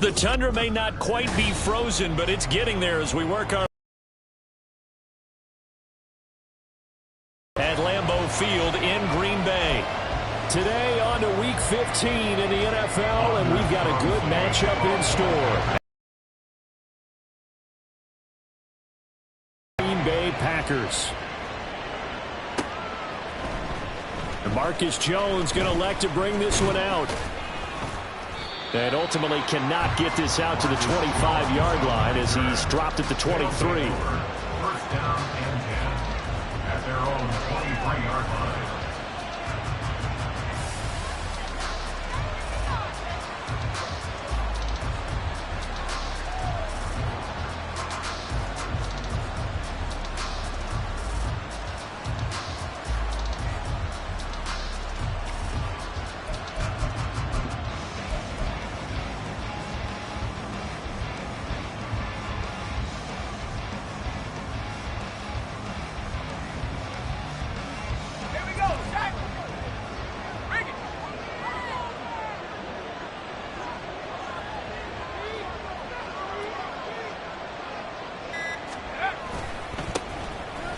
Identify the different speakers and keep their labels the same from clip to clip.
Speaker 1: The tundra may not quite be frozen, but it's getting there as we work our at Lambeau Field in Green Bay. Today on to Week 15 in the NFL, and we've got a good matchup in store. Green Bay Packers. Marcus Jones going to elect to bring this one out. And ultimately cannot get this out to the 25-yard line as he's dropped at the 23.
Speaker 2: First down and 10 at their own 23-yard line.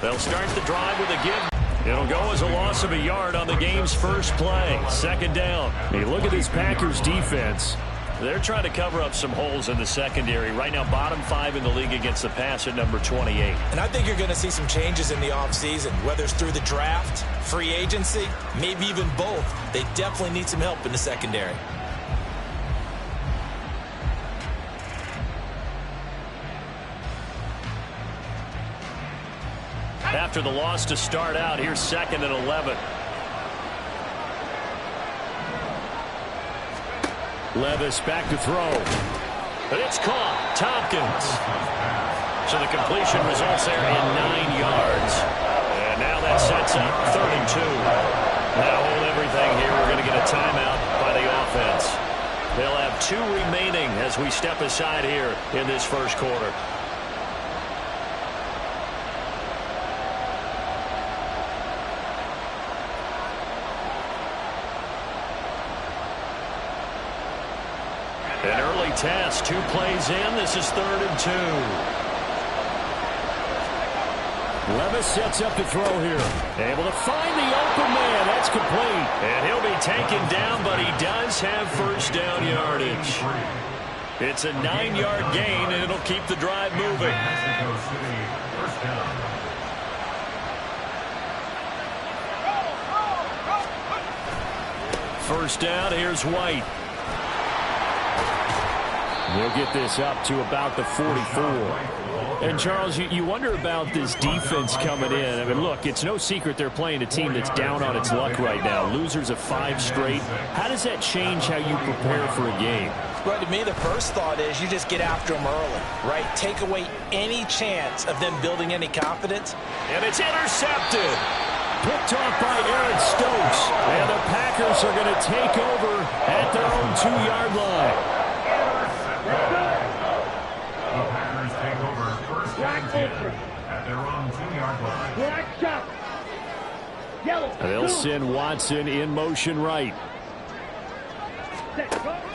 Speaker 1: They'll start the drive with a give. It'll go as a loss of a yard on the game's first play. Second down. Hey, look at this Packers defense. They're trying to cover up some holes in the secondary. Right now, bottom 5 in the league against the pass at number 28.
Speaker 3: And I think you're going to see some changes in the offseason, whether it's through the draft, free agency, maybe even both. They definitely need some help in the secondary.
Speaker 1: After the loss to start out, here's 2nd and 11. Levis back to throw. And it's caught. Tompkins. So the completion results there in 9 yards. And now that sets up 3rd and 2. Now hold everything here. We're going to get a timeout by the offense. They'll have 2 remaining as we step aside here in this first quarter. An early test, 2 plays in. This is 3rd and 2. Levis sets up to throw here. Able to find the open man. That's complete. And he'll be taken down, but he does have first down yardage. It's a 9-yard gain, and it'll keep the drive moving. First down, here's White. They'll get this up to about the 44. And, Charles, you wonder about this defense coming in. I mean, look, it's no secret they're playing a team that's down on its luck right now. Losers of 5 straight. How does that change how you prepare for a game?
Speaker 3: Well, to me, the first thought is you just get after them early, right? Take away any chance of them building any confidence.
Speaker 1: And it's intercepted. Picked off by Eric Stokes. And the Packers are going to take over at their own 2-yard line.
Speaker 2: The Packers take over 1st and 10 at their own 2-yard line.
Speaker 1: They'll send Watson in motion right.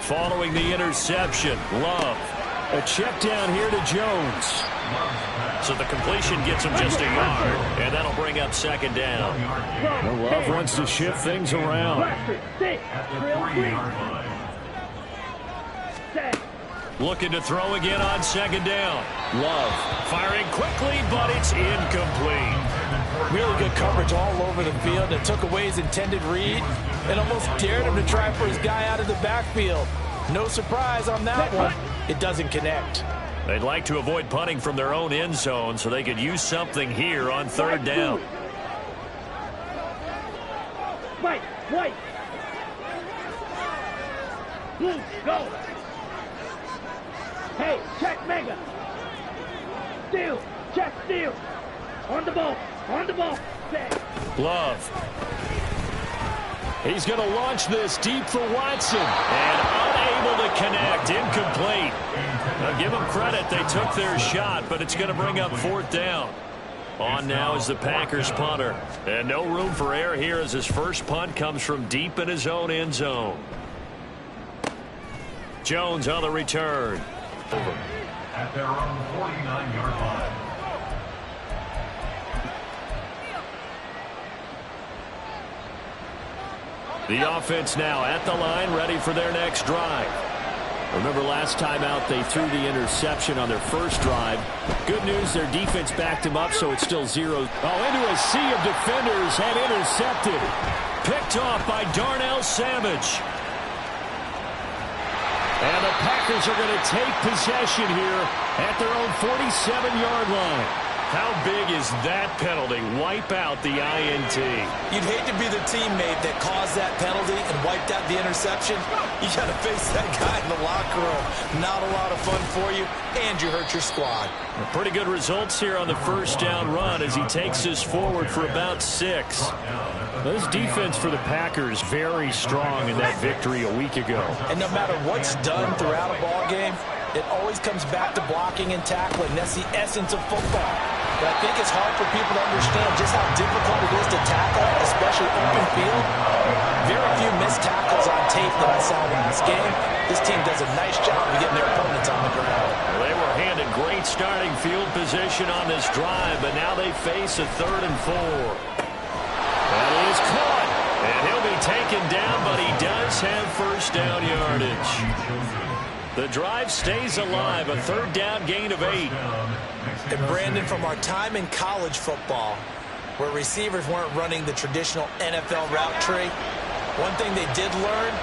Speaker 1: Following the interception, Love. A check down here to Jones. So the completion gets him just a yard, and that'll bring up 2nd down. And Love wants to shift things around.
Speaker 2: At the 3-yard line.
Speaker 1: Looking to throw again on 2nd down. Love firing quickly, but it's incomplete.
Speaker 3: Really good coverage all over the field. It took away his intended read and almost dared him to try for his guy out of the backfield. No surprise on that one. It doesn't connect.
Speaker 1: They'd like to avoid punting from their own end zone so they could use something here on 3rd down.
Speaker 4: White. Blue, go. Hey, check Mega. Steal, check steal. On the ball.
Speaker 1: Love. He's going to launch this deep for Watson. And unable to connect. Incomplete. Now give them credit. They took their shot, but it's going to bring up 4th down. On now is the Packers punter. And no room for error here as his first punt comes from deep in his own end zone. Jones on the return.
Speaker 2: At their own 49-yard line.
Speaker 1: The offense now at the line, ready for their next drive. Remember last time out they threw the interception on their first drive. Good news, their defense backed him up, so it's still 0. Oh, into a sea of defenders and intercepted. Picked off by Darnell Savage. And the Packers are going to take possession here at their own 47-yard line. How big is that penalty? Wipe out the INT.
Speaker 3: You'd hate to be the teammate that caused that penalty and wiped out the interception. You got to face that guy in the locker room. Not a lot of fun for you, and you hurt your squad.
Speaker 1: Pretty good results here on the first down run as he takes us forward for about 6. This defense for the Packers very strong in that victory a week ago.
Speaker 3: And no matter what's done throughout a ball game, it always comes back to blocking and tackling. That's the essence of football. But I think it's hard for people to understand just how difficult it is to tackle, especially open field. Very few missed tackles on tape that I saw last game. This team does a nice job of getting their opponents on the ground.
Speaker 1: Well, they were handed great starting field position on this drive, but now they face a 3rd and 4. That is caught, and he'll be taken down, but he does have first down yardage. The drive stays alive, a 3rd down gain of 8.
Speaker 3: And Brandon, from our time in college football, where receivers weren't running the traditional NFL route tree, one thing they did learn,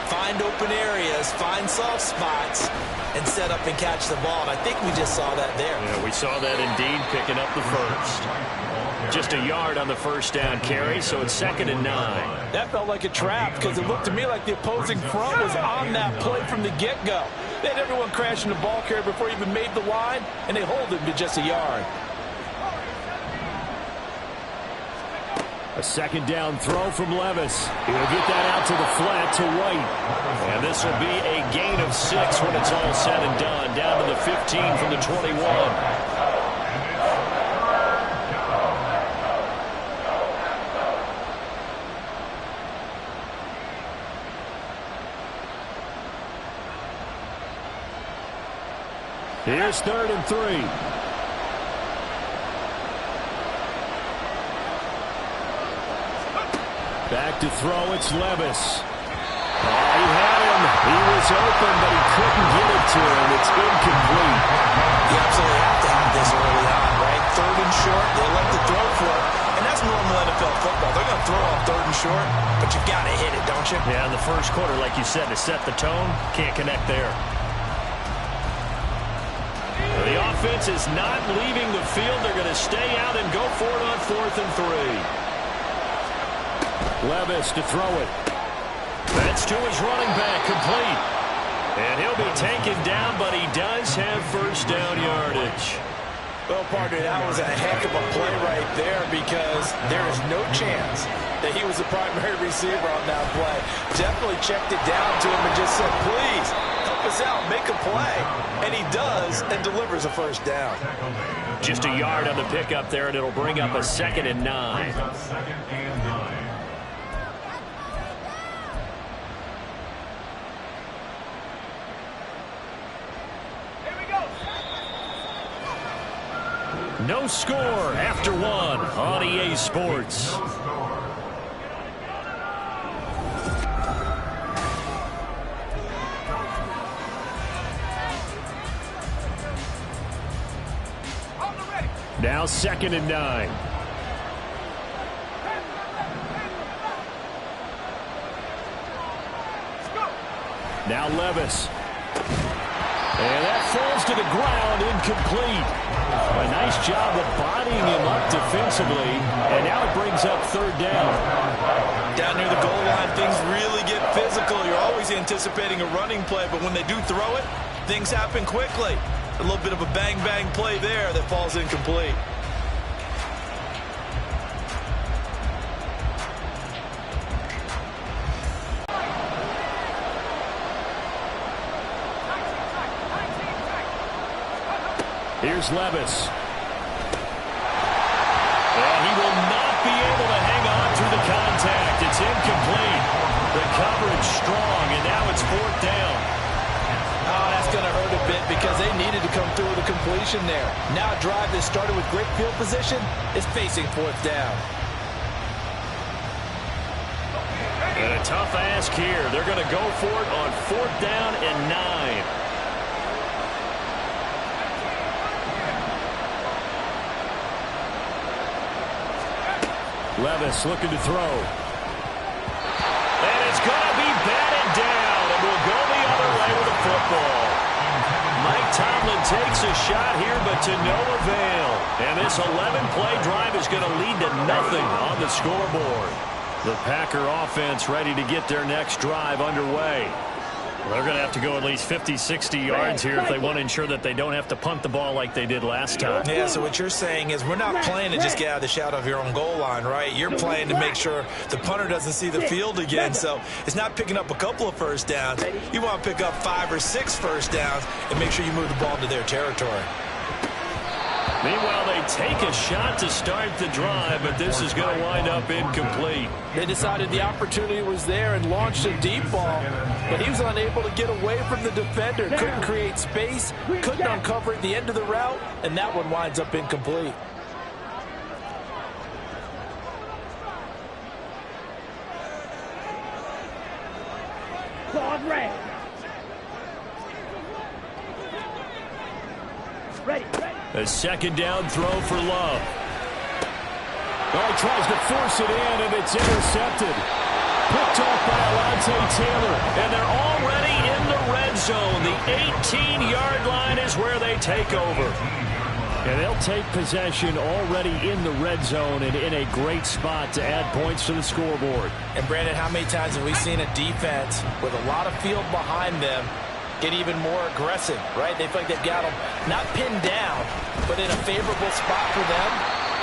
Speaker 3: find open areas, find soft spots, and set up and catch the ball. And I think we just saw that there.
Speaker 1: Yeah, we saw that indeed, picking up the first. Just a yard on the first down carry, so it's 2nd and 9.
Speaker 3: That felt like a trap because it looked to me like the opposing front was on that play from the get-go. They had everyone crashing the ball carrier before he even made the line, and they hold him to just a yard.
Speaker 1: A 2nd down throw from Levis. He'll get that out to the flat to White. And this will be a gain of 6 when it's all said and done. Down to the 15 from the 21. Here's 3rd and 3. Back to throw, it's Levis. Oh, he had him. He was open, but he couldn't get it to him. It's incomplete.
Speaker 3: You absolutely have to have this early on, right? 3rd and short, they let the throw for it. And that's normal NFL football. They're going to throw on 3rd and short, but you've got to hit it, don't you?
Speaker 1: Yeah, in the first quarter, like you said, to set the tone, can't connect there. The offense is not leaving the field. They're going to stay out and go for it on 4th and 3. Levis to throw it. That's to his running back, complete. And he'll be taken down, but he does have first down yardage.
Speaker 3: Well, partner, that was a heck of a play right there because there is no chance that he was the primary receiver on that play. Definitely checked it down to him and just said, please, help us out, make a play. And he does and delivers a first down.
Speaker 1: Just a yard on the pickup there, and it'll bring up a 2nd and 9. No score after 1 on EA Sports. Now 2nd and 9. Now Levis. And that falls to the ground, incomplete. A nice job of bodying him up defensively, and now it brings up 3rd down.
Speaker 3: Down near the goal line, things really get physical. You're always anticipating a running play, but when they do throw it, things happen quickly. A little bit of a bang-bang play there that falls incomplete.
Speaker 1: Here's Levis. And he will not be able to hang on through the contact. It's incomplete. The coverage strong, and now it's 4th down.
Speaker 3: because they needed to come through with a completion there. Now a drive that started with great field position is facing fourth down.
Speaker 1: And a tough ask here. They're going to go for it on fourth down and 9. Levis looking to throw. And it's going to be batted down, and we'll go the other way with the football. Mike Tomlin takes a shot here, but to no avail. And this 11-play drive is going to lead to nothing on the scoreboard. The Packer offense ready to get their next drive underway. They're going to have to go at least 50, 60 yards here if they want to ensure that they don't have to punt the ball like they did last time.
Speaker 3: Yeah, so what you're saying is we're not playing to just get out of the shadow of your own goal line, right? You're playing to make sure the punter doesn't see the field again. So it's not picking up a couple of first downs. You want to pick up 5 or 6 first downs and make sure you move the ball into their territory.
Speaker 1: Meanwhile, they take a shot to start the drive, but this is going to wind up incomplete.
Speaker 3: They decided the opportunity was there and launched a deep ball, but he was unable to get away from the defender. Couldn't create space, couldn't uncover at the end of the route, and that one winds up incomplete.
Speaker 4: Claws red. Ready.
Speaker 1: A second down throw for Love. Oh, he tries to force it in, and it's intercepted. Picked off by Alontae Taylor, and they're already in the red zone. The 18-yard line is where they take over. And they'll take possession already in the red zone and in a great spot to add points to the scoreboard.
Speaker 3: And, Brandon, how many times have we seen a defense with a lot of field behind them get even more aggressive, right? They feel like they've got them not pinned down, but in a favorable spot for them,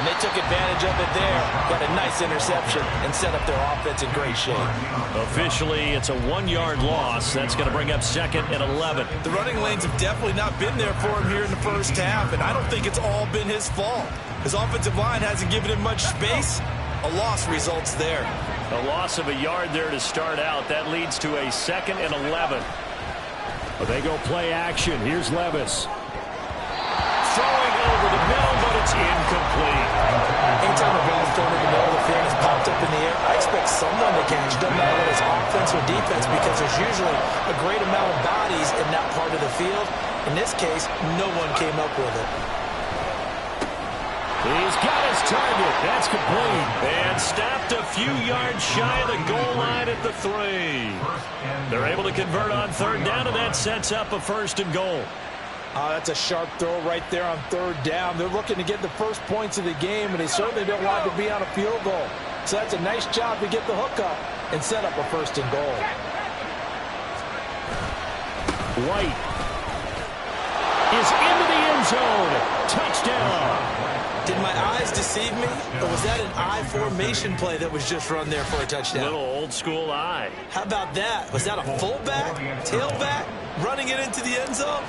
Speaker 3: and they took advantage of it there. Got a nice interception and set up their offense in great shape.
Speaker 1: Officially, it's a 1-yard loss. That's going to bring up second and 11.
Speaker 3: The running lanes have definitely not been there for him here in the first half, and I don't think it's all been his fault. His offensive line hasn't given him much space. A loss results there.
Speaker 1: A loss of a yard there to start out. That leads to a second and 11. Well, they go play action. Here's Levis. Throwing over the middle, but it's incomplete.
Speaker 3: Anytime a ball's thrown in the middle of the field and is popped up in the air, I expect someone to catch. Doesn't matter whether it's offense or defense, because there's usually a great amount of bodies in that part of the field. In this case, no one came up with it.
Speaker 1: He's got his target. That's complete. And stopped a few yards shy of the goal line at the 3. They're able to convert on third down, and that sets up a first and goal.
Speaker 3: That's a sharp throw right there on third down. They're looking to get the first points of the game, and they certainly don't want to be on a field goal. So that's a nice job to get the hook up and set up a first and goal.
Speaker 1: White is into the end zone. Touchdown.
Speaker 3: Did my eyes deceive me, or was that an I formation play that was just run there for a touchdown?
Speaker 1: Little old school eye.
Speaker 3: How about that? Was that a fullback, tailback, running it into the end zone?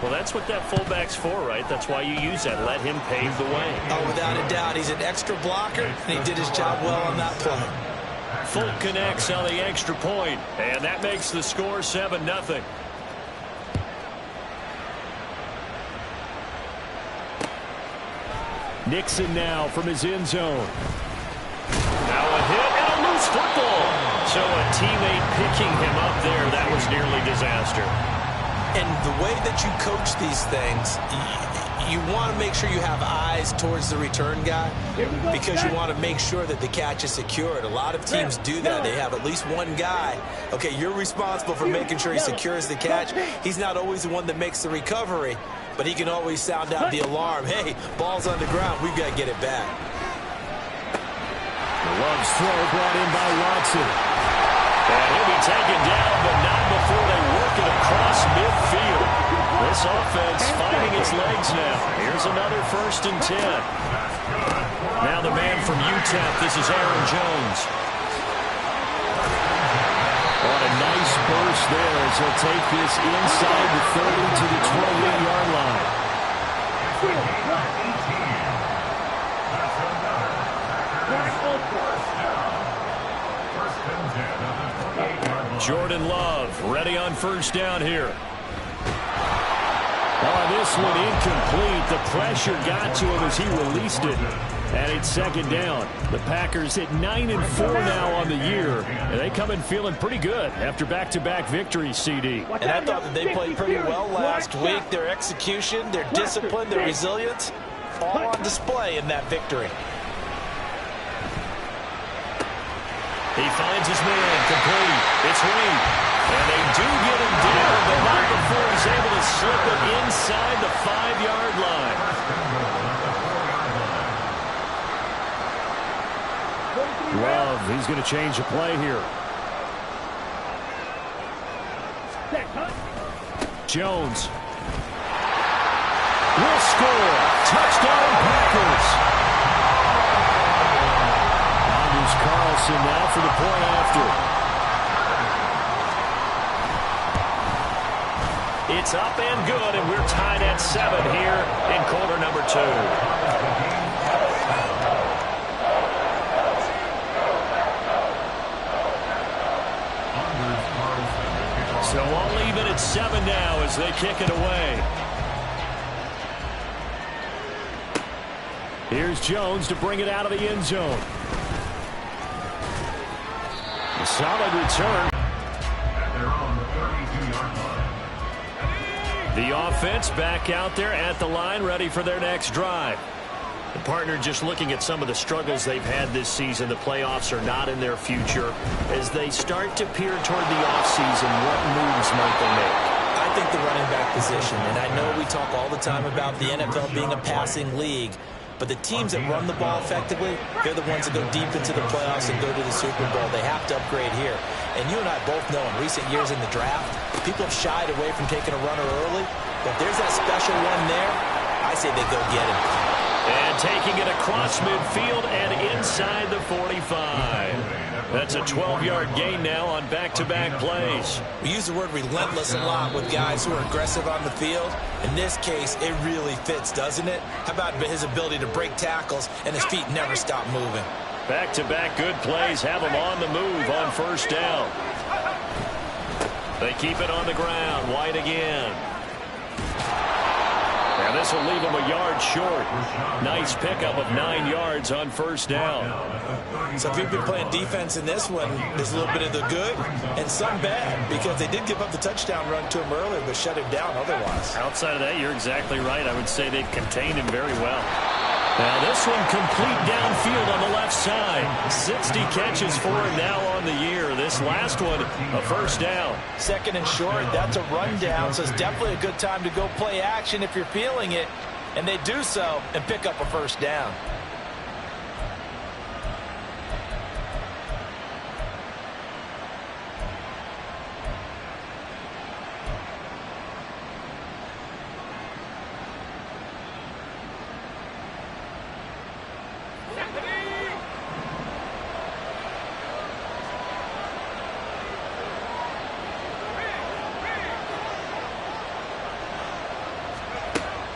Speaker 1: Well, that's what that fullback's for, right? That's why you use that. Let him pave the way.
Speaker 3: Oh, without a doubt. He's an extra blocker, and he did his job well on that play.
Speaker 1: Folk connects on the extra point, and that makes the score 7-0. Nixon now from his end zone. Now a hit and a loose football. So a teammate picking him up there, that was nearly disaster.
Speaker 3: And the way that you coach these things, you want to make sure you have eyes towards the return guy because you want to make sure that the catch is secured. A lot of teams do that. They have at least one guy. Okay, you're responsible for making sure he secures the catch. He's not always the one that makes the recovery, but he can always sound out the alarm. Hey, ball's on the ground. We've got to get it back.
Speaker 1: Love's throw brought in by Watson. And he'll be taken down, but not before they work it across midfield. This offense finding its legs now. Here's another 1st and 10. Now the man from UTEP, this is Aaron Jones. On a nice burst there as he'll take this inside the 30 to the 28-yard line. Jordan Love ready on 1st down here. Oh, this one incomplete. The pressure got to him as he released it. And it's second down. The Packers at 9-4 now on the year. And they come in feeling pretty good after back-to-back victories, CD.
Speaker 3: And I thought that they played pretty well last week. Their execution, their discipline, their resilience, all on display in that victory.
Speaker 1: He finds his man, complete. It's Reed. And they do get him down, but not before he's able to slip it inside the 5-yard line. Love, he's going to change the play here. Jones will score. Touchdown, Packers. Anders Carlson now for the point after. It's up and good, and we're tied at 7 here in quarter number 2. So we'll leave it at 7 now as they kick it away. Here's Jones to bring it out of the end zone. A solid return.
Speaker 2: They're on the 32-yard line.
Speaker 1: The offense back out there at the line, ready for their next drive. The partner just looking at some of the struggles they've had this season. The playoffs are not in their future. As they start to peer toward the offseason, what moves might they make?
Speaker 3: I think the running back position, and I know we talk all the time about the NFL being a passing league, but the teams that run the ball effectively, they're the ones that go deep into the playoffs and go to the Super Bowl. They have to upgrade here. And you and I both know in recent years in the draft, people have shied away from taking a runner early. But if there's that special one there, I say they go get him.
Speaker 1: And taking it across midfield and inside the 45. That's a 12-yard gain now on back-to-back plays.
Speaker 3: We use the word relentless a lot with guys who are aggressive on the field. In this case, it really fits, doesn't it? How about his ability to break tackles and his feet never stop moving?
Speaker 1: Back-to-back good plays have him on the move on first down. They keep it on the ground. White again. Now this will leave him a yard short. Nice pickup of 9 yards on first down.
Speaker 3: So if you've been playing defense in this one, there's a little bit of the good and some bad, because they did give up the touchdown run to him earlier but shut him down otherwise.
Speaker 1: Outside of that, you're exactly right. I would say they've contained him very well. Now this one complete downfield on the left side. 60 catches for him now on the year. This last one, a first down.
Speaker 3: Second and short, that's a rundown, so it's definitely a good time to go play action if you're feeling it. And they do so and pick up a first down.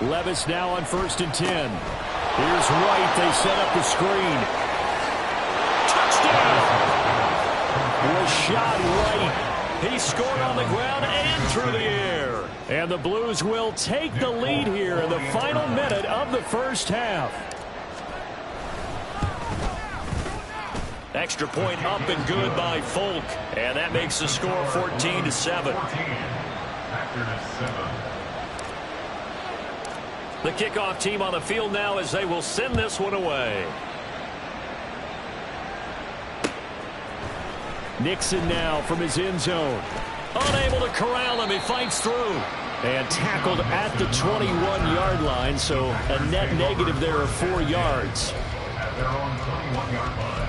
Speaker 1: Levis now on 1st and 10. Here's White. They set up the screen. Touchdown! Rashad White. He scored on the ground and through the air. And the Blues will take the lead here in the final minute of the first half. Extra point up and good by Folk. And that makes the score 14-7. The kickoff team on the field now as they will send this one away. Nixon now from his end zone. Unable to corral him. He fights through. And tackled at the 21-yard line, so a net negative there of 4 yards.
Speaker 2: At their own 21-yard line.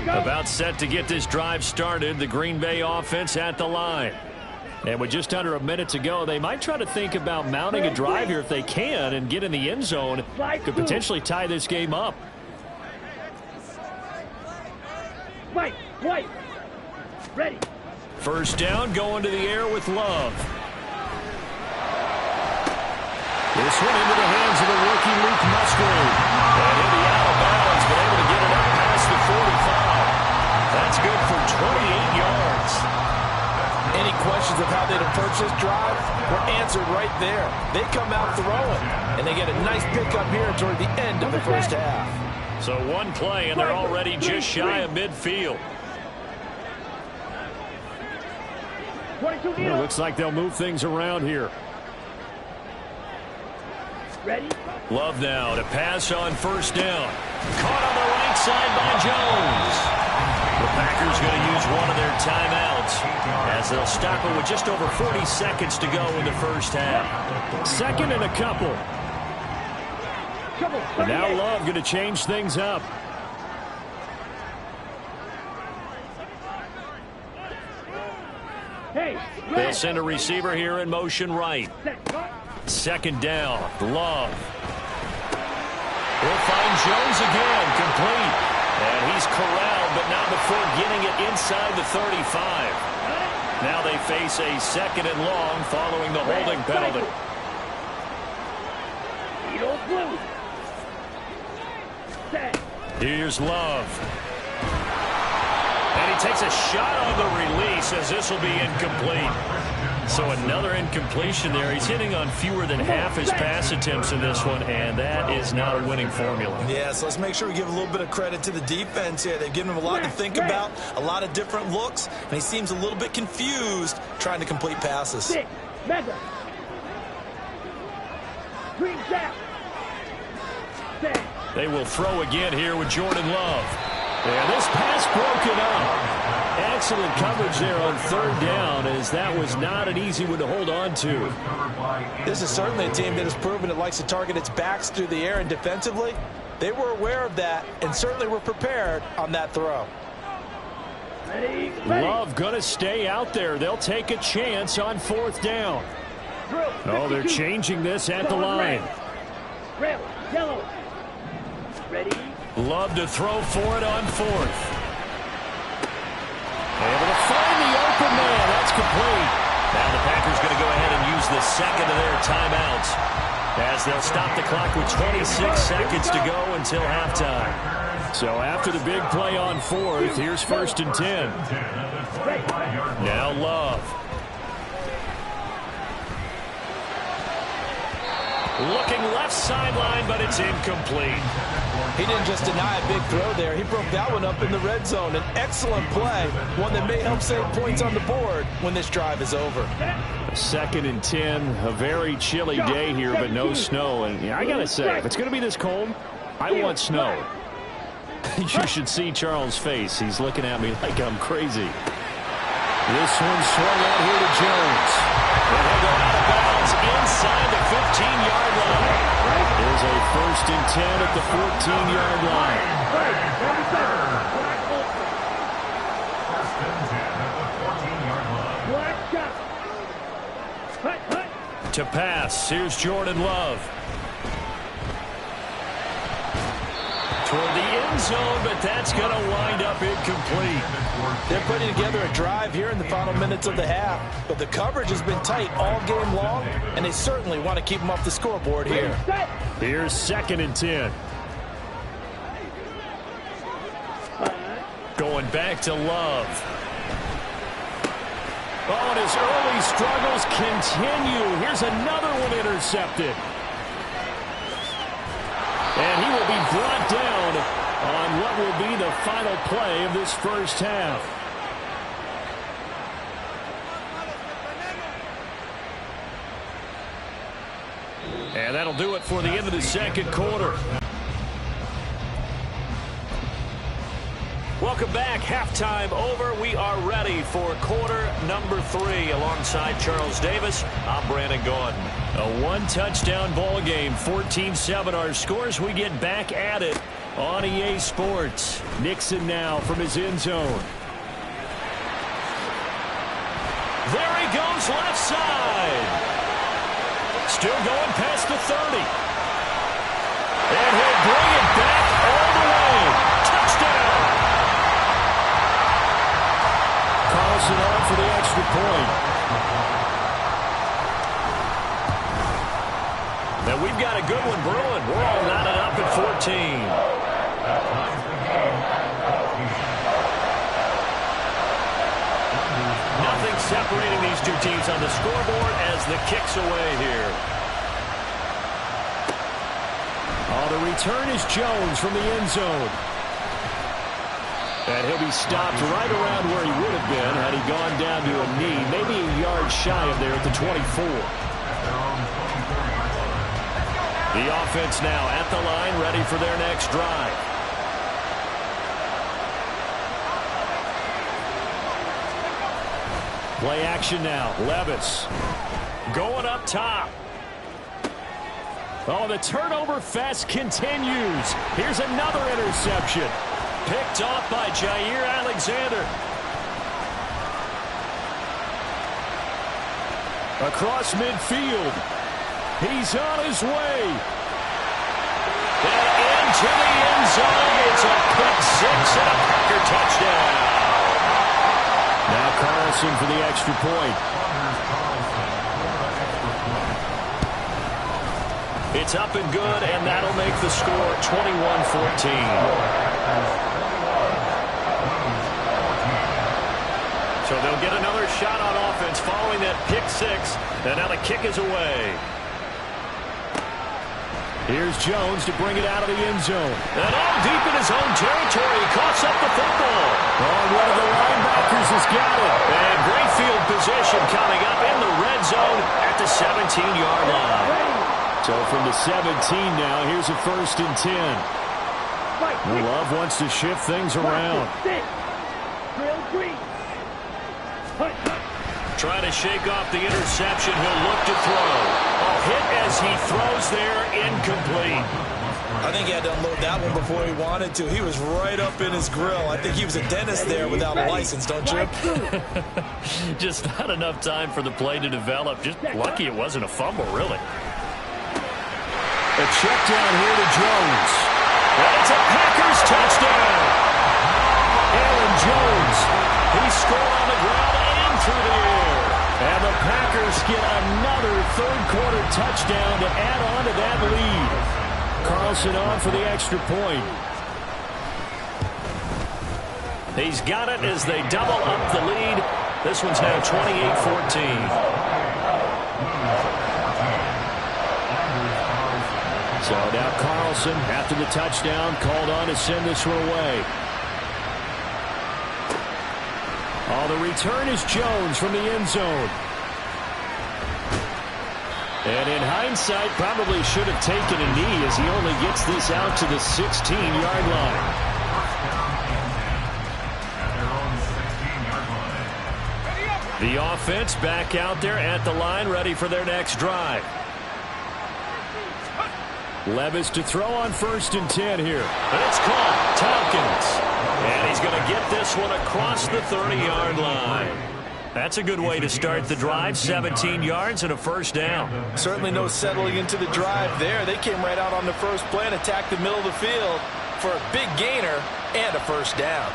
Speaker 1: About set to get this drive started. The Green Bay offense at the line. And with just under a minute to go, they might try to think about mounting a drive here if they can and get in the end zone. Could potentially tie this game up.
Speaker 4: White, ready.
Speaker 1: First down, going to the air with Love. This one into the hands of the rookie Luke Musgrave. And he'll be out of bounds, but 28 yards.
Speaker 3: Any questions of how they'd approach this drive were answered right there. They come out throwing, and they get a nice pickup here toward the end of the first half.
Speaker 1: So one play, and they're already just shy of midfield.
Speaker 5: It looks like they'll move things around here.
Speaker 4: Ready?
Speaker 1: Love now to pass on first down. Caught on the right side by Jones. The Packers going to use one of their timeouts as they'll stop it with just over 40 seconds to go in the first half.
Speaker 5: Second and a couple. And now Love going to change things up.
Speaker 1: They'll send a receiver here in motion right. Second down, Love. He'll find Jones again, complete. And he's corralled, but not before getting it inside the 35. Now they face a second and long following the holding penalty. Here's Love. And he takes a shot on the release as this will be incomplete. So another incompletion there. He's hitting on fewer than half his pass attempts in this one, and that is not a winning formula.
Speaker 3: Yeah, so let's make sure we give a little bit of credit to the defense here. They've given him a lot to think about, a lot of different looks, and he seems a little bit confused trying to complete passes.
Speaker 1: They will throw again here with Jordan Love.
Speaker 5: And this pass broken up. Excellent coverage there on third down, as that was not an easy one to hold on to.
Speaker 3: This is certainly a team that has proven it likes to target its backs through the air, and defensively, they were aware of that and certainly were prepared on that throw.
Speaker 5: Love going to stay out there. They'll take a chance on fourth down. Oh, they're changing this at the line.
Speaker 4: Red, yellow. Ready?
Speaker 1: Love to throw for it on fourth.
Speaker 5: Able to find the open man. That's complete.
Speaker 1: Now the Packers going to go ahead and use the second of their timeouts as they'll stop the clock with 26 seconds to go until halftime.
Speaker 5: So after the big play on fourth, here's first and 10.
Speaker 1: Now Love. Looking left sideline, but it's incomplete.
Speaker 3: He didn't just deny a big throw there. He broke that one up in the red zone. An excellent play, one that may help save points on the board when this drive is over.
Speaker 5: Second and 10, a very chilly day here, but no snow. And I got to say, if it's going to be this cold, I want snow. You should see Charles' face. He's looking at me like I'm crazy. This one swung out here to Jones.
Speaker 1: And he'll go out of bounds inside the 15-yard line.
Speaker 5: There's a first and 10 at the 14-yard line.
Speaker 1: To pass, here's Jordan Love. Toward the end zone, but that's going to wind up incomplete.
Speaker 3: They're putting together a drive here in the final minutes of the half, but the coverage has been tight all game long, and they certainly want to keep them off the scoreboard here.
Speaker 5: Here's second and 10.
Speaker 1: Going back to Love.
Speaker 5: Oh, and his early struggles continue. Here's another one intercepted. And he will be brought down on what will be the final play of this first half. And that'll do it for the end of the second quarter.
Speaker 1: Welcome back. Halftime over. We are ready for quarter number 3. Alongside Charles Davis, I'm Brandon Gaudin.
Speaker 5: A one-touchdown ball game, 14-7 our scores. We get back at it on EA Sports. Nixon now from his end zone.
Speaker 1: There he goes left side. Still going past the 30. And he'll bring it back all the way. Touchdown.
Speaker 5: Calls it on for the extra point.
Speaker 1: Now we've got a good one brewing. We're all knotted up at 14. separating these two teams on the scoreboard as the kick's away here.
Speaker 5: Oh, the return is Jones from the end zone. And he'll be stopped right around where he would have been had he gone down to a knee, maybe a yard shy of there at the 24. The offense now at the line, ready for their next drive. Play action now. Levis going up top. Oh, the turnover fest continues. Here's another interception. Picked off by Jair Alexander. Across midfield. He's on his way.
Speaker 1: And into the end zone. It's a pick six and a Packer touchdown.
Speaker 5: Now Carlson for the extra point.
Speaker 1: It's up and good, and that'll make the score 21-14. So they'll get another shot on offense following that pick six, and now the kick is away.
Speaker 5: Here's Jones to bring it out of the end zone.
Speaker 1: And all deep in his own territory, he coughs up the football.
Speaker 5: Oh, one of the linebackers has got it.
Speaker 1: And great field position coming up in the red zone at the 17-yard line.
Speaker 5: So from the 17 now, here's a 1st and 10. Love wants to shift things around.
Speaker 1: Trying to shake off the interception. He'll look to throw. A hit as he throws there, incomplete.
Speaker 3: I think he had to unload that one before he wanted to. He was right up in his grill. I think he was a dentist there without a license, don't you?
Speaker 1: Just not enough time for the play to develop. Just lucky it wasn't a fumble, really.
Speaker 5: A check down here to Jones.
Speaker 1: And it's a Packers touchdown.
Speaker 5: Aaron Jones.
Speaker 1: He scored on the ground and through the air.
Speaker 5: And the Packers get another third-quarter touchdown to add on to that lead. Carlson on for the extra point.
Speaker 1: He's got it as they double up the lead. This one's now 28-14.
Speaker 5: So now Carlson, after the touchdown, called on to send this one away. Oh, the return is Jones from the end zone. And in hindsight, probably should have taken a knee as he only gets this out to the 16-yard line.
Speaker 1: The offense back out there at the line, ready for their next drive.
Speaker 5: Levis to throw on 1st and 10 here.
Speaker 1: And it's caught. Tompkins. And he's going to get this one across the 30-yard line. That's a good way to start the drive. 17 yards and a 1st down.
Speaker 3: Certainly no settling into the drive there. They came right out on the first play and attacked the middle of the field for a big gainer and a 1st down.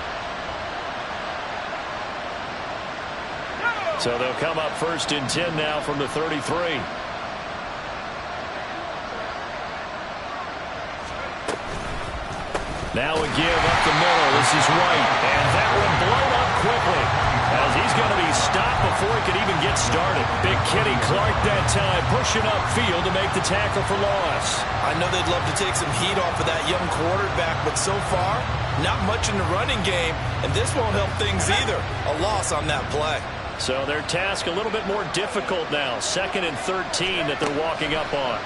Speaker 1: So they'll come up 1st and 10 now from the 33. Now a give up the middle. This is White. And that one blown up quickly as he's going to be stopped before he could even get started. Big Kenny Clark that time pushing upfield to make the tackle for loss.
Speaker 3: I know they'd love to take some heat off of that young quarterback, but so far, not much in the running game, and this won't help things either. A loss on that play.
Speaker 1: So their task a little bit more difficult now. 2nd and 13 that they're walking up on.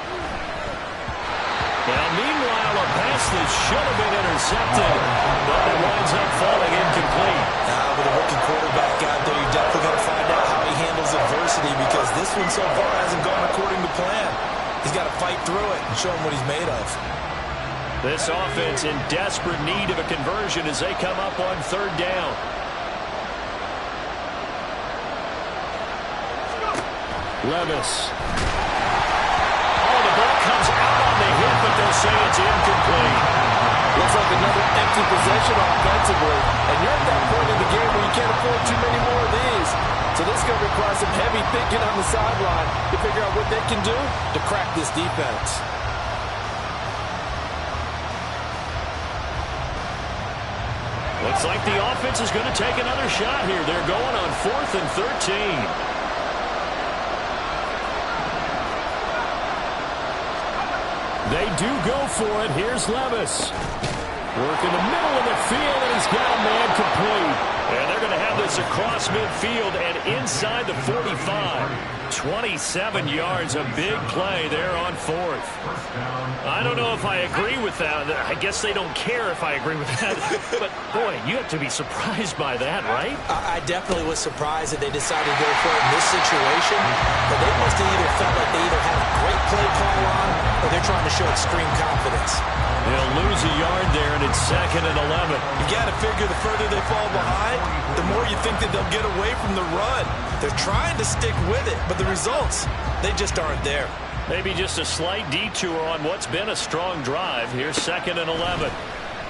Speaker 1: Now, meanwhile, a pass that should have been intercepted, but it winds up falling incomplete.
Speaker 3: Now, with a rookie quarterback out there, you're definitely going to find out how he handles adversity because this one so far hasn't gone according to plan. He's got to fight through it and show him what he's made of.
Speaker 1: This offense in desperate need of a conversion as they come up on 3rd down.
Speaker 5: Levis.
Speaker 1: The ball comes out on the hit, but they'll say it's incomplete.
Speaker 3: Looks like another empty possession offensively. And you're at that point in the game where you can't afford too many more of these. So this is going to require some heavy thinking on the sideline to figure out what they can do to crack this defense.
Speaker 1: Looks like the offense is going to take another shot here. They're going on 4th and 13. They do go for it. Here's Levis. Work in the middle of the field, and he's got a man complete. And they're going to have this across midfield and inside the 45. 27 yards, a big play there on 4th. I don't know if I agree with that. I guess they don't care if I agree with that. But, boy, you have to be surprised by that, right?
Speaker 3: I definitely was surprised that they decided to go for it in this situation. But they must have either felt like they either had a great play call on or they're trying to show extreme confidence.
Speaker 1: They'll lose a yard there, and it's 2nd and 11.
Speaker 3: You got to figure the further they fall behind, the more you think that they'll get away from the run. They're trying to stick with it, but the results, they just aren't there.
Speaker 1: Maybe just a slight detour on what's been a strong drive. Here's 2nd and 11.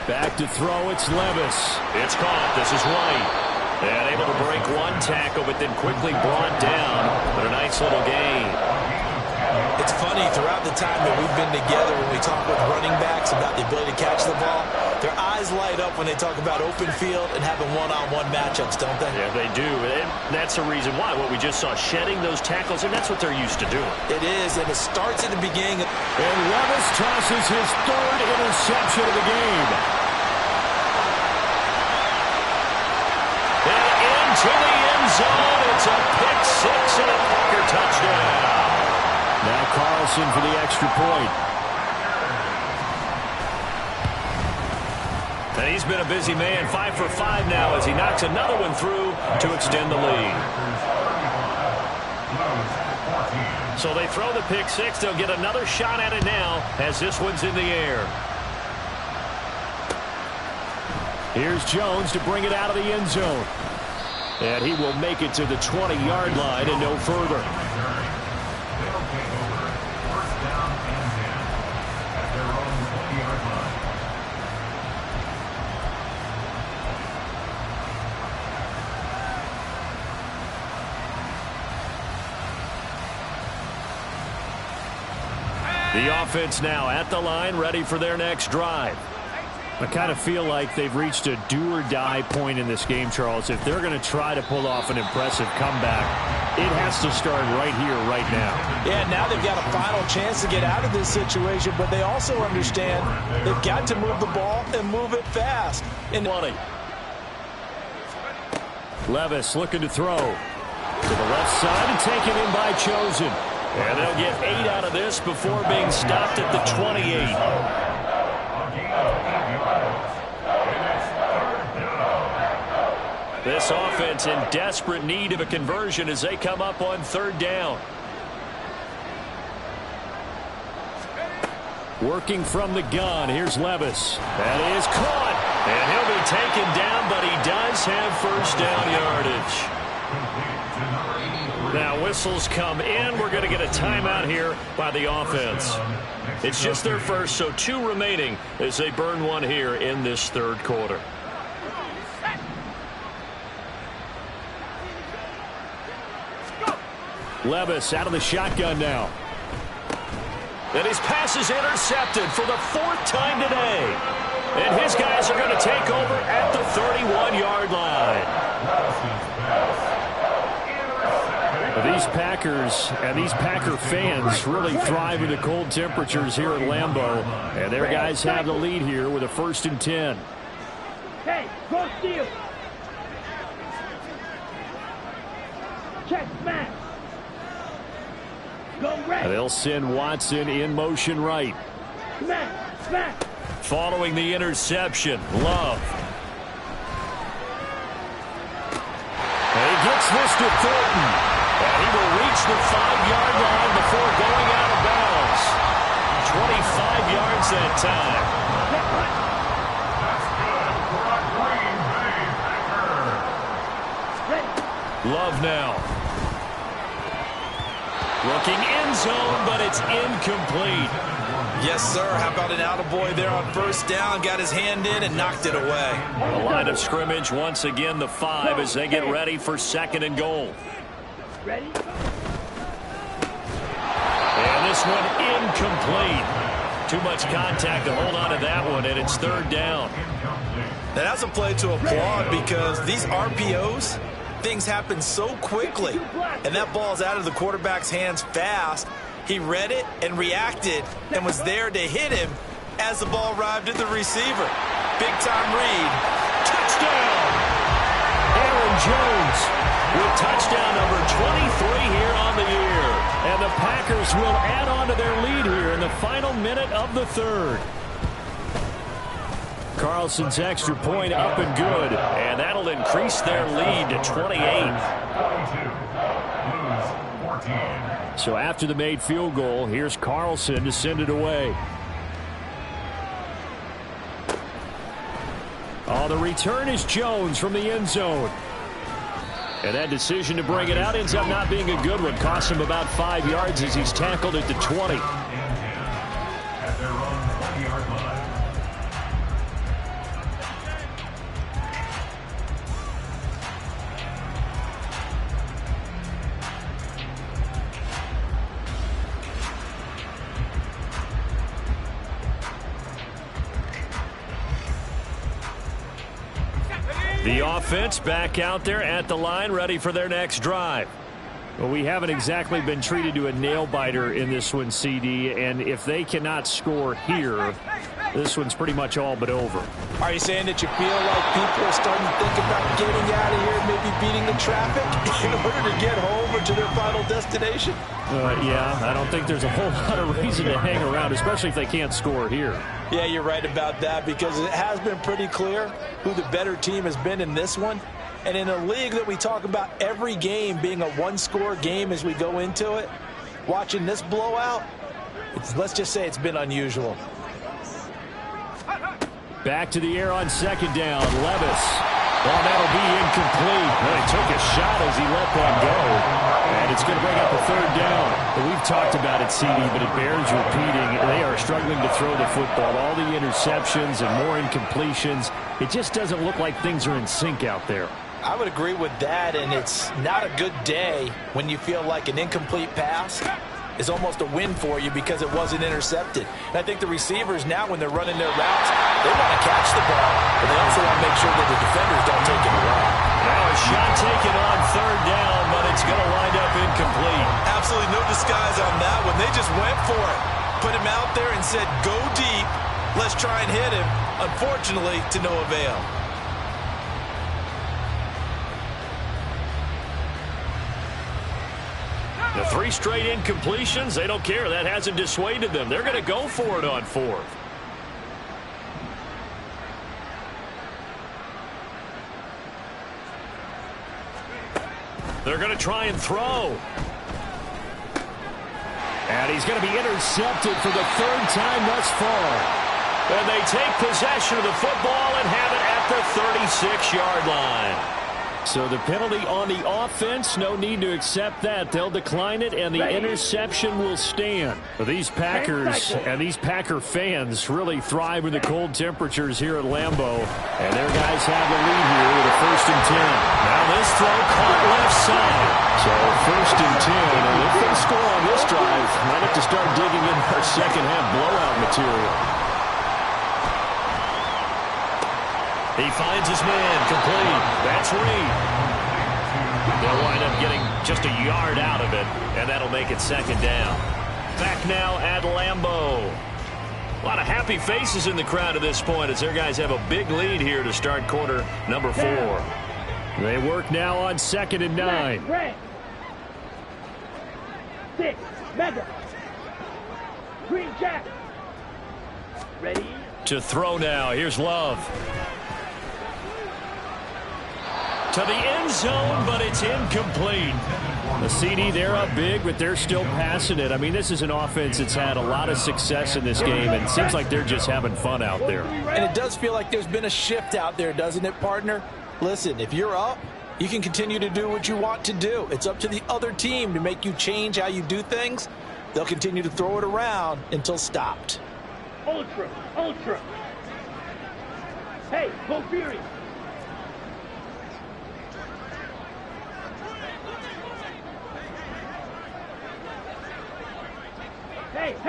Speaker 1: Back to throw, it's Levis. It's caught. This is White. And able to break one tackle, but then quickly brought down. But a nice little gain.
Speaker 3: It's funny, throughout the time that we've been together, when we talk with running backs about the ability to catch the ball, their eyes light up when they talk about open field and having one-on-one matchups, don't they?
Speaker 1: Yeah, they do. And that's the reason why. What we just saw, shedding those tackles, and that's what they're used to doing.
Speaker 3: It is, and it starts at the beginning.
Speaker 5: And Levis tosses his 3rd interception of the game.
Speaker 1: And into the end zone. It's a pick 6 and a Packer touchdown.
Speaker 5: Now Carlson for the extra point.
Speaker 1: And he's been a busy man, 5 for 5 now as he knocks another one through to extend the lead. So they throw the pick 6. They'll get another shot at it now as this one's in the air.
Speaker 5: Here's Jones to bring it out of the end zone. And he will make it to the 20-yard line and no further.
Speaker 1: The offense now at the line, ready for their next drive.
Speaker 5: I kind of feel like they've reached a do-or-die point in this game, Charles. If they're going to try to pull off an impressive comeback, it has to start right here, right now.
Speaker 3: Yeah, now they've got a final chance to get out of this situation, but they also understand they've got to move the ball and move it fast.
Speaker 1: And 20.
Speaker 5: Levis looking to throw. To the left side and taken in by Chosen.
Speaker 1: And they'll get 8 out of this before being stopped at the 28. This offense in desperate need of a conversion as they come up on 3rd down.
Speaker 5: Working from the gun, here's Levis.
Speaker 1: That is caught. And he'll be taken down, but he does have 1st down yardage. Now whistles come in. We're going to get a timeout here by the offense. It's just their first, so 2 remaining as they burn one here in this 3rd quarter.
Speaker 5: Levis out of the shotgun now.
Speaker 1: And his pass is intercepted for the 4th time today. And his guys are going to take over at the 31-yard line.
Speaker 5: These Packers and these Packer fans really thrive in the cold temperatures here at Lambeau. And their guys have the lead here with a 1st and 10.
Speaker 4: Hey, go steal. Check smash. Go right.
Speaker 5: They'll send Watson in motion right.
Speaker 4: Smash, smash.
Speaker 1: Following the interception, Love.
Speaker 5: And he gets this to Thornton.
Speaker 1: And he will reach the 5-yard line before going out of bounds. 25 yards that time. Love now. Looking end zone, but it's incomplete.
Speaker 3: Yes, sir. How about an attaboy there on 1st down? Got his hand in and knocked it away.
Speaker 1: The line of scrimmage, once again, the 5 as they get ready for 2nd and goal.
Speaker 4: Ready?
Speaker 1: And this one incomplete. Too much contact to hold on to that one, and it's 3rd down.
Speaker 3: And that's a play to applaud because these RPOs, things happen so quickly. And that ball's out of the quarterback's hands fast. He read it and reacted and was there to hit him as the ball arrived at the receiver. Big-time read.
Speaker 1: Touchdown! Aaron Jones with touchdown number 23 here on the year. And the Packers will add on to their lead here in the final minute of the third. Carlson's extra point up and good, and that'll increase their lead to 28. So after the made field goal, here's Carlson to send it away. Oh, the return is Jones from the end zone. And that decision to bring it out ends up not being a good one. Cost him about 5 yards as he's tackled at the 20.
Speaker 2: At their own 20-yard line.
Speaker 1: The offense back out there at the line, ready for their next drive. Well, we haven't exactly been treated to a nail-biter in this one, CD, and if they cannot score here, this one's pretty much all but over.
Speaker 3: Are you saying that you feel like people are starting to think about getting out of here and maybe beating the traffic in order to get home or to their final destination?
Speaker 1: Yeah, I don't think there's a whole lot of reason to hang around, especially if they can't score here.
Speaker 3: Yeah, you're right about that because it has been pretty clear who the better team has been in this one. And in a league that we talk about every game being a one-score game as we go into it, watching this blowout, let's just say it's been unusual.
Speaker 1: Back to the air on second down. Levis. Well, that'll be incomplete. Well, he took a shot as he let that go. And it's going to bring up a third down. We've talked about it, CD, but it bears repeating. They are struggling to throw the football. All the interceptions and more incompletions. It just doesn't look like things are in sync out there.
Speaker 3: I would agree with that, and it's not a good day when you feel like an incomplete pass is almost a win for you because it wasn't intercepted. And I think the receivers now, when they're running their routes, they want to catch the ball, but they also want to make sure that the defenders don't take it away.
Speaker 1: Now a shot taken on third down, but it's going to wind up incomplete.
Speaker 3: Absolutely no disguise on that one. They just went for it. Put him out there and said, go deep. Let's try and hit him. Unfortunately, to no avail.
Speaker 1: The 3 straight incompletions, they don't care. That hasn't dissuaded them. They're going to go for it on fourth. They're going to try and throw. And he's going to be intercepted for the 3rd time thus far. And they take possession of the football and have it at the 36-yard line. So the penalty on the offense, no need to accept that. They'll decline it, and the interception will stand. These Packers and these Packer fans really thrive in the cold temperatures here at Lambeau. And their guys have the lead here with a 1st and 10. Now this throw caught left side. So 1st and 10. And if they score on this drive, might have to start digging in our second-half blowout material. He finds his man, complete. That's Reed. They'll wind up getting just a yard out of it, and that'll make it 2nd down. Back now at Lambeau. A lot of happy faces in the crowd at this point as their guys have a big lead here to start quarter number 4. They work now on 2nd and 9.
Speaker 4: 6, Mega. Green Jack. Ready?
Speaker 1: To throw now. Here's Love. To the end zone, but it's incomplete. The CD, they're up big, but they're still passing it. I mean, this is an offense that's had a lot of success in this game, and it seems like they're just having fun out there.
Speaker 3: And it does feel like there's been a shift out there, doesn't it, partner? Listen, if you're up, you can continue to do what you want to do. It's up to the other team to make you change how you do things. They'll continue to throw it around until stopped.
Speaker 4: Ultra, ultra. Hey, go Fury.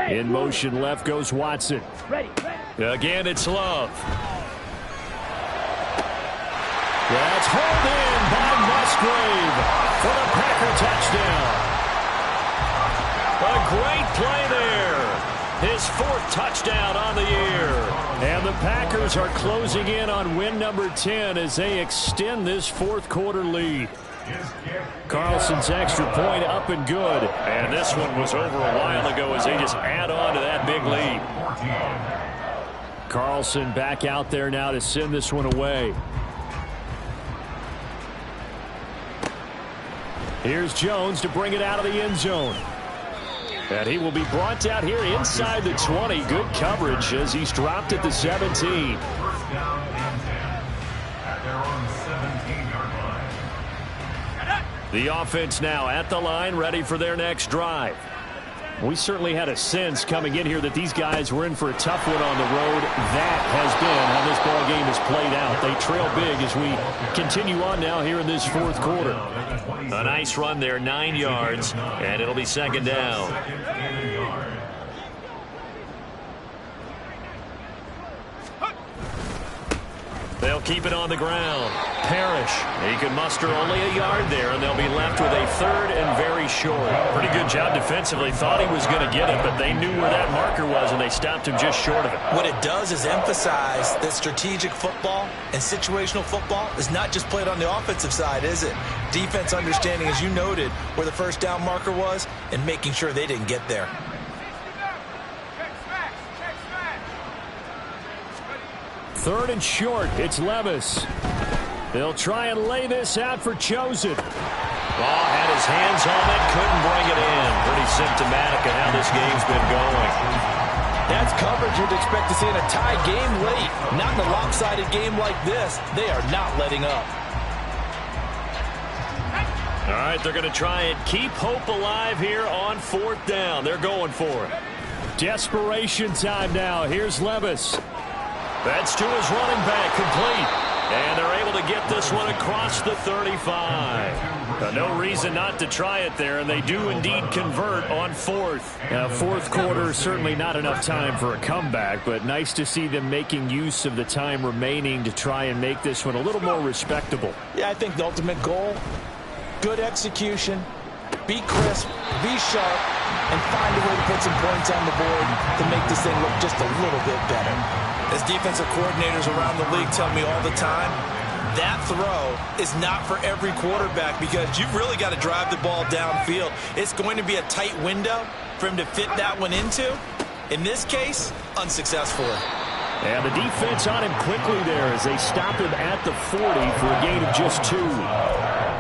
Speaker 1: In motion left goes Watson.
Speaker 4: Ready.
Speaker 1: Again, it's Love. That's hauled in by Musgrave for the Packer touchdown. A great play there. His 4th touchdown on the year. And the Packers are closing in on win number 10 as they extend this 4th quarter lead. Carlson's extra point up and good. And this one was over a while ago as they just add on to that big lead. Carlson back out there now to send this one away. Here's Jones to bring it out of the end zone. And he will be brought down here inside the 20. Good coverage as he's dropped at the 17.
Speaker 2: First down and 10 at their own 17-yard line.
Speaker 1: The offense now at the line, ready for their next drive. We certainly had a sense coming in here that these guys were in for a tough one on the road. That has been how this ball game has played out. They trail big as we continue on now here in this 4th quarter. A nice run there, 9 yards, and it'll be 2nd down. They'll keep it on the ground. Parrish, he can muster only a yard there, and they'll be left with a 3rd and very short. Pretty good job defensively. Thought he was going to get it, but they knew where that marker was, and they stopped him just short of it.
Speaker 3: What it does is emphasize that strategic football and situational football is not just played on the offensive side, is it? Defense understanding, as you noted, where the first down marker was and making sure they didn't get there.
Speaker 1: Third and short, it's Levis. They'll try and lay this out for Chosen. Had his hands on it, couldn't bring it in. Pretty symptomatic of how this game's been going.
Speaker 3: That's coverage you'd expect to see in a tie game late. Not in a lopsided game like this. They are not letting up.
Speaker 1: All right, they're going to try and keep hope alive here on 4th down. They're going for it. Desperation time now. Here's Levis. That's to his running back, complete. And they're able to get this one across the 35. No reason not to try it there, and they do indeed convert on 4th. 4th quarter, certainly not enough time for a comeback, but nice to see them making use of the time remaining to try and make this one a little more respectable.
Speaker 3: Yeah, I think the ultimate goal, good execution, be crisp, be sharp, and find a way to put some points on the board to make this thing look just a little bit better. As defensive coordinators around the league tell me all the time, that throw is not for every quarterback because you've really got to drive the ball downfield. It's going to be a tight window for him to fit that one into. In this case, unsuccessfully.
Speaker 1: And the defense on him quickly there as they stop him at the 40 for a gain of just 2.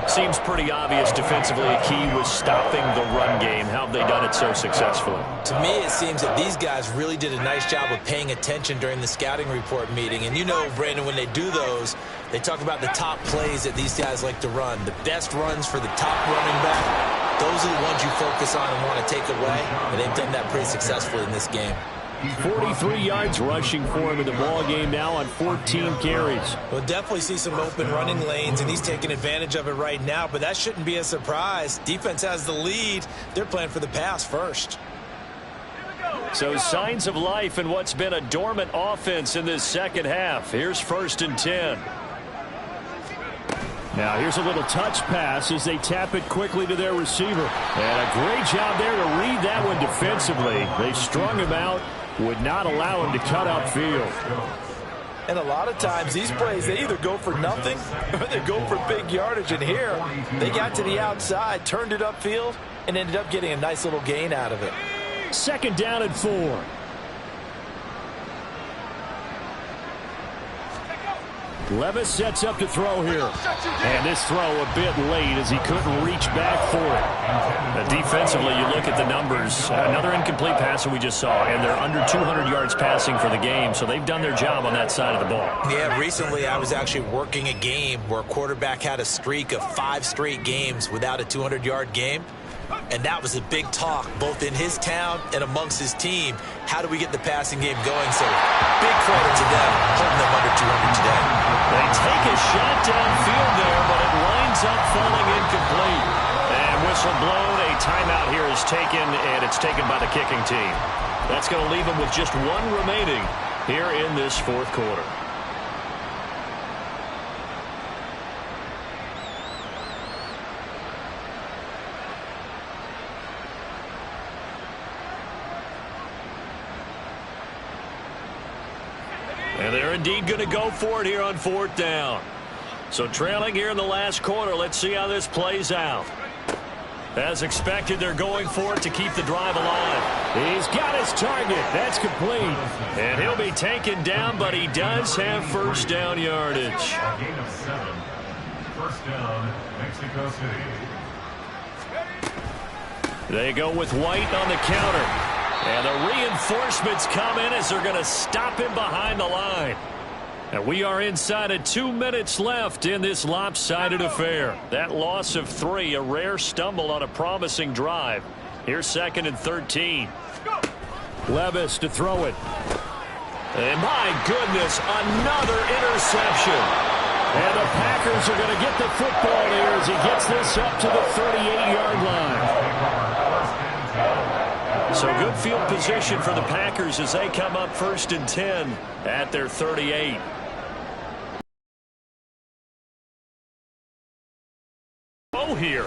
Speaker 1: Seems pretty obvious defensively a key was stopping the run game. How have they done it so successfully?
Speaker 3: To me, it seems that these guys really did a nice job of paying attention during the scouting report meeting. And you know, Brandon, when they do those, they talk about the top plays that these guys like to run. The best runs for the top running back, those are the ones you focus on and want to take away. And they've done that pretty successfully in this game.
Speaker 1: 43 yards rushing for him in the ball game now on 14 carries.
Speaker 3: We'll definitely see some open running lanes, and he's taking advantage of it right now, but that shouldn't be a surprise. Defense has the lead. They're playing for the pass first.
Speaker 1: So signs of life in what's been a dormant offense in this 2nd half. Here's 1st and 10. Now here's a little touch pass as they tap it quickly to their receiver. And a great job there to read that one defensively. They strung him out, would not allow him to cut upfield.
Speaker 3: And a lot of times these plays, they either go for nothing or they go for big yardage. And here, they got to the outside, turned it upfield, and ended up getting a nice little gain out of it.
Speaker 1: 2nd down and 4. Levis sets up to throw here. And this throw a bit late as he couldn't reach back for it. Defensively, you look at the numbers. Another incomplete pass that we just saw, and they're under 200 yards passing for the game, so they've done their job on that side of the ball.
Speaker 3: Yeah, recently I was actually working a game where a quarterback had a streak of 5 straight games without a 200-yard game. And that was a big talk, both in his town and amongst his team. How do we get the passing game going? So big credit to them, holding them under 200 today.
Speaker 1: They take a shot downfield there, but it winds up falling incomplete. And whistle blown, a timeout here is taken, and it's taken by the kicking team. That's going to leave them with just 1 remaining here in this 4th quarter. And they're indeed going to go for it here on 4th down. So trailing here in the last quarter. Let's see how this plays out. As expected, they're going for it to keep the drive alive.
Speaker 5: He's got his target. That's complete.
Speaker 1: And he'll be taken down, but he does have first down yardage.
Speaker 2: A gain of 7. First down, Mexico City.
Speaker 1: They go with White on the counter. And the reinforcements come in as they're going to stop him behind the line. And we are inside of 2 minutes left in this lopsided affair. That loss of 3, a rare stumble on a promising drive. Here's 2nd and 13.
Speaker 5: Levis to throw it.
Speaker 1: And my goodness, another interception.
Speaker 5: And the Packers are going to get the football here as he gets this up to the 38-yard line.
Speaker 1: So good field position for the Packers as they come up 1st and 10 at their 38. Oh, here.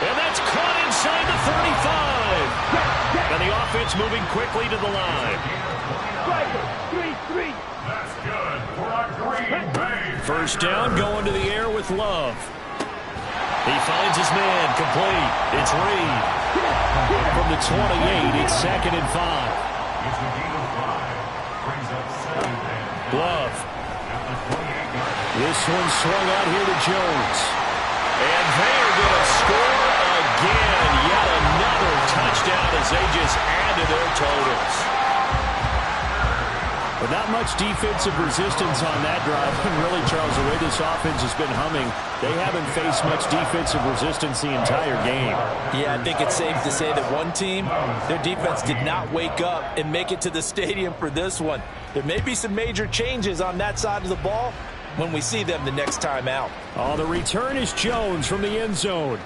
Speaker 1: And that's caught inside the 35. And the offense moving quickly to the line.
Speaker 4: 3-3.
Speaker 2: That's good for a Green Bay.
Speaker 1: First down, going to the air with Love. He finds his man, complete. It's Reed. From the 28, it's 2nd and 5.
Speaker 2: It's a gain of 5. Brings up 7.
Speaker 1: Love.
Speaker 2: At the 28-yard line.
Speaker 5: This one swung out here to Jones.
Speaker 1: And they're going to score again. Yet another touchdown as they just add to their totals.
Speaker 5: But not much defensive resistance on that drive. And really, Charles, the way this offense has been humming, they haven't faced much defensive resistance the entire game.
Speaker 3: Yeah, I think it's safe to say that one team, their defense did not wake up and make it to the stadium for this one. There may be some major changes on that side of the ball when we see them the next time out.
Speaker 5: Oh, the return is Jones from the end zone.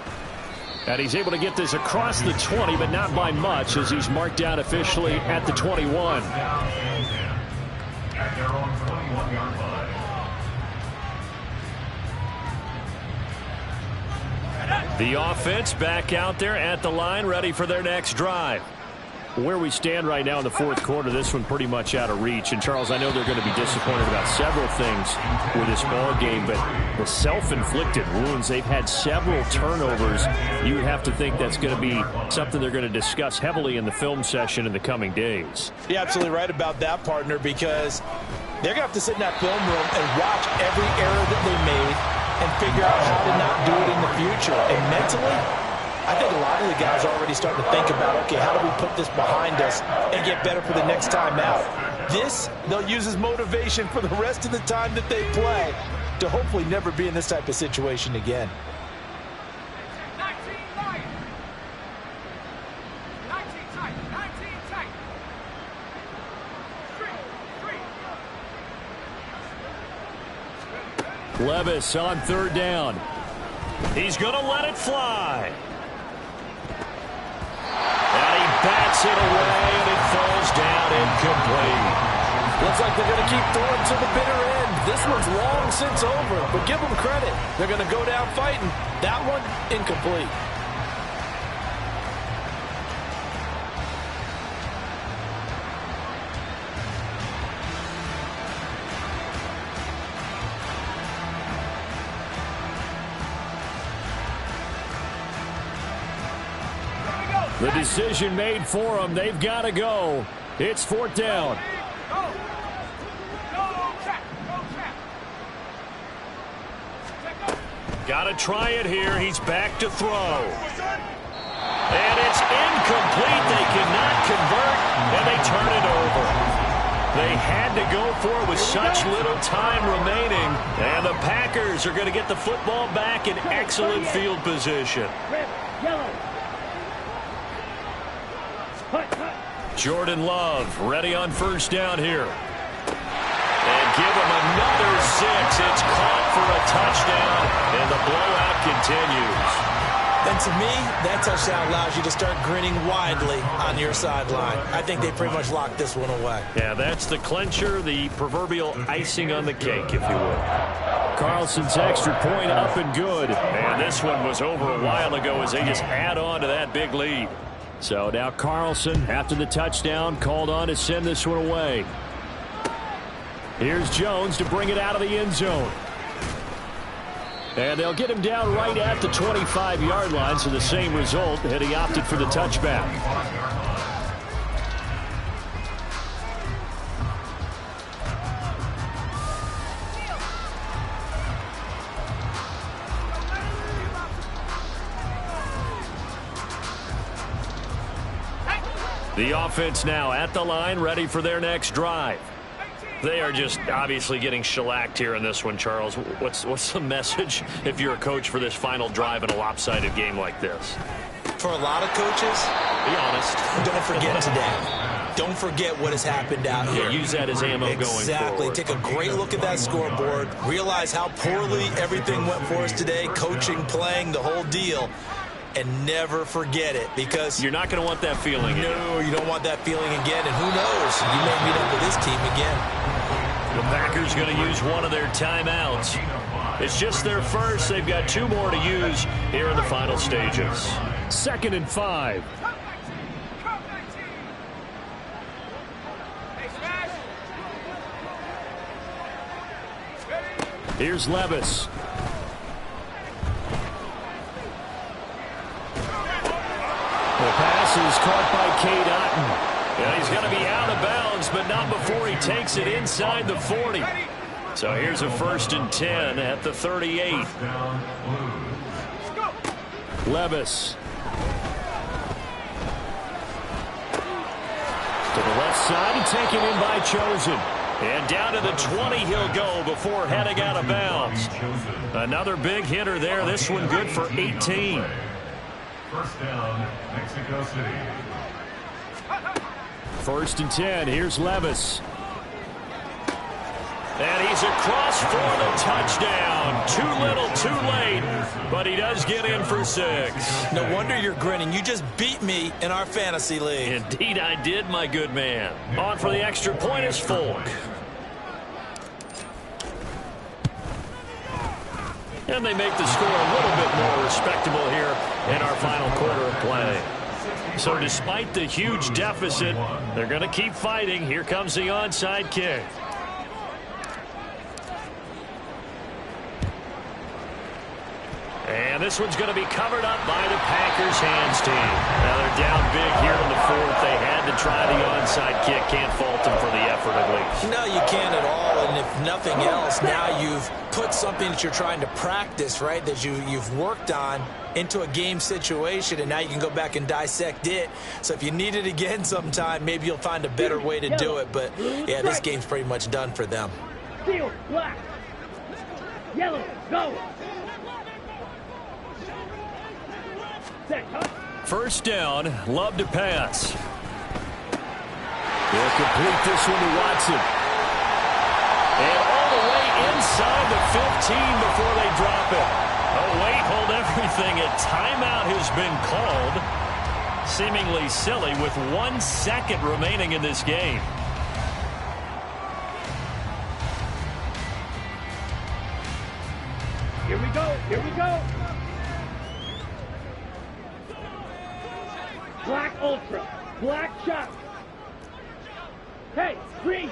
Speaker 5: And he's able to get this across the 20, but not by much as he's marked down officially at the 21.
Speaker 2: At their own 21-yard line.
Speaker 1: The offense back out there at the line, ready for their next drive.
Speaker 5: Where we stand right now in the 4th quarter, this one pretty much out of reach. And, Charles, I know they're going to be disappointed about several things with this ball game, but the self-inflicted wounds, they've had several turnovers. You would have to think that's going to be something they're going to discuss heavily in the film session in the coming days.
Speaker 3: You're absolutely right about that, partner, because they're going to have to sit in that film room and watch every error that they made and figure out how to not do it in the future. And mentally, I think a lot of the guys are already starting to think about, okay, how do we put this behind us and get better for the next time out? This, they'll use as motivation for the rest of the time that they play to hopefully never be in this type of situation again.
Speaker 6: 19 tight. 19 tight. 19 tight. 3.
Speaker 5: Levis on 3rd down.
Speaker 1: He's going to let it fly. And he bats it away, and it falls down incomplete.
Speaker 3: Looks like they're going to keep throwing to the bitter end. This one's long since over, but give them credit. They're going to go down fighting. That one, incomplete.
Speaker 5: The decision made for them. They've got to go. It's 4th down.
Speaker 6: Go. Go, check. Go, check.
Speaker 1: Got to try it here. He's back to throw. And it's incomplete. They cannot convert, and they turn it over. They had to go for it with such little time remaining. And the Packers are going to get the football back in excellent field position.
Speaker 4: Red, yellow.
Speaker 1: Jordan Love ready on 1st down here. And give him another 6. It's caught for a touchdown, and the blowout continues.
Speaker 3: And to me, that touchdown allows you to start grinning widely on your sideline. I think they pretty much locked this one away.
Speaker 1: Yeah, that's the clincher, the proverbial icing on the cake, if you will.
Speaker 5: Carlson's extra point up and good.
Speaker 1: And this one was over a while ago as they just add on to that big lead.
Speaker 5: So now Carlson, after the touchdown, called on to send this one away. Here's Jones to bring it out of the end zone. And they'll get him down right at the 25-yard line, so the same result, and he opted for the touchback. The offense now at the line, ready for their next drive. They are just obviously getting shellacked here in this one, Charles. What's the message if you're a coach for this final drive in a lopsided game like this?
Speaker 3: For a lot of coaches, be honest, don't forget today. Don't forget what has happened out here.
Speaker 5: Yeah, use that as ammo going forward.
Speaker 3: Exactly. Take a great look at that scoreboard. Realize how poorly everything went for us today. Coaching, playing, the whole deal. And never forget it, because
Speaker 5: you're not going to want that feeling again.
Speaker 3: No, you don't want that feeling again. And who knows? You may meet up with this team again.
Speaker 1: The Packers going to use one of their timeouts. It's just their first. They've got 2 more to use here in the final stages.
Speaker 5: 2nd and 5. Here's Levis. The pass is caught by Cade Otton. Yeah, he's going to be out of bounds, but not before he takes it inside the 40. So here's a 1st and 10 at the 38. Levis. To the left side and taken in by Chosen. And down to the 20 he'll go before heading out of bounds. Another big hitter there. This one good for 18.
Speaker 2: First down, Mexico City.
Speaker 5: 1st and 10. Here's Levis.
Speaker 1: And he's across for the touchdown. Too little, too late. But he does get in for 6.
Speaker 3: No wonder you're grinning. You just beat me in our fantasy league.
Speaker 1: Indeed I did, my good man. On for the extra point is Folk. And they make the score a little bit more respectable here in our final quarter of play. So despite the huge deficit, they're going to keep fighting. Here comes the onside kick. And this one's going to be covered up by the Packers hands team. Now they're down big here in the 4th. They had to try the onside kick. Can't fault them for the effort at least.
Speaker 3: No, you can't at all. And if nothing else, now you've put something that you're trying to practice, right, that you've worked on into a game situation, and now you can go back and dissect it. So if you need it again sometime, maybe you'll find a better way to do it. But, yeah, this game's pretty much done for them.
Speaker 4: Steel, black, yellow, go.
Speaker 1: 1st down, Love to pass.
Speaker 5: They'll complete this one to Watson.
Speaker 1: And all the way inside the 15 before they drop it. Oh, wait, hold everything. A timeout has been called. Seemingly silly with 1 second remaining in this game.
Speaker 4: Here we go, here we go. Black Ultra, black shot. Hey, green.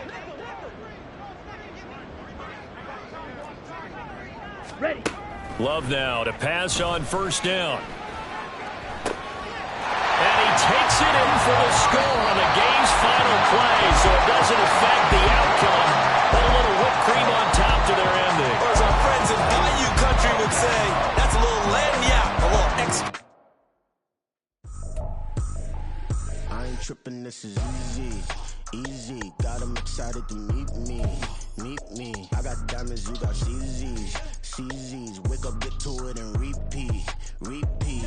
Speaker 4: Ready.
Speaker 1: Love now to pass on 1st down. And he takes it in for the score on the game's final play, so it doesn't affect the outcome. Put a little whipped cream on top to their ending.
Speaker 3: Or as our friends in Bayou Country would say, that's a little lagniappe, a little extra.
Speaker 7: I ain't tripping, this is easy, easy. Got 'em excited to meet me, meet me. I got diamonds, you got CZs, CZs. Wake up, get to it, and repeat, repeat.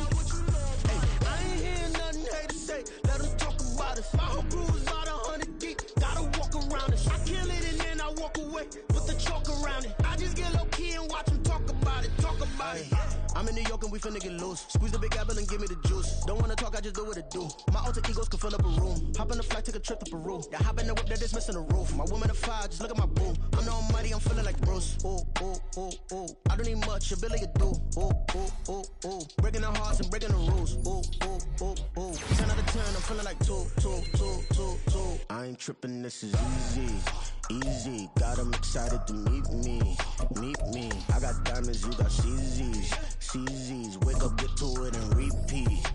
Speaker 7: Hey, I ain't hearing nothing haters say. Let them talk about it. My whole crew is about 100 deep. Gotta walk around it. I kill it and then I walk away. Put the chalk around it. I just get low key and watch them talk about it. Talk about it. I'm in New York and we finna get loose. Squeeze the big apple and give me the juice. Don't wanna talk, I just do what it do. My alter egos can fill up a room. Hop on the flight, take a trip to Peru. Yeah, hop in the whip that is missing the roof. My woman a fire, just look at my boo. I'm the almighty, I'm feeling like Bruce. Ooh, ooh, ooh, ooh. I don't need much, ability to do. Ooh, ooh, ooh, ooh. Breaking the hearts and breaking the rules. Ooh, ooh, ooh, ooh. 10 out of 10, feeling like two. I ain't tripping, this is easy. Got 'em excited to meet me. I got diamonds, you got CZs. Wake up, get to it, and repeat.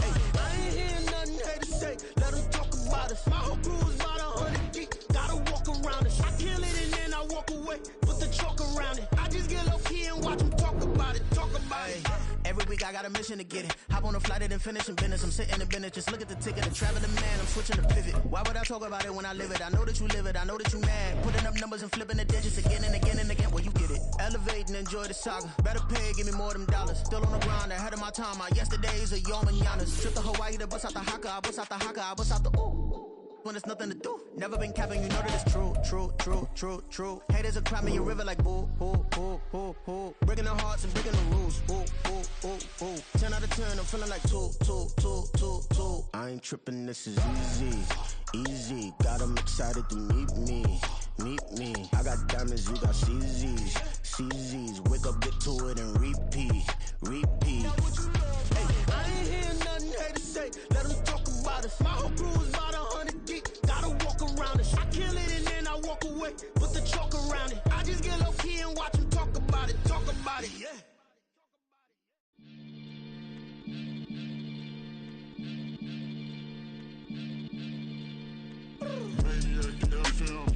Speaker 7: Hey, I ain't hearing nothing haters say. Let 'em talk about us. My whole crew is about 100 deep. Gotta walk around it. I kill it and then I walk away. Put the chalk around it. I just get low key and watch 'em talk about it. Every week I got a mission to get it. Hop on a flight and then finish in business. I'm sitting in business, just look at the ticket. The traveling man, I'm switching to pivot. Why would I talk about it when I live it? I know that you live it, I know that you mad. Putting up numbers and flipping the digits again and again and again. Well, you get it. Elevate and enjoy the saga. Better pay, give me more of them dollars. Still on the grind, ahead of my time. My yesterdays are your mananas. Trip to Hawaii to bust out the haka. I bust out the haka, I bust out the ooh. When there's nothing to do. Never been capping, you know that it's true. Haters will cry me a river like boo. Breaking the hearts and breaking the rules. Ooh. 10 out of 10, I'm feeling like two. I ain't tripping, this is easy. Got 'em excited to meet me. I got diamonds, you got CZs. Wake up, get to it, and repeat. Hey, I ain't hearing nothing haters say. Let 'em talk about us. My whole crew is about 100 deep. Gotta walk around it. I kill it and then I walk away. Put the chalk around it. I just get low key and watch 'em talk about it. Yeah.
Speaker 2: Maniac FM.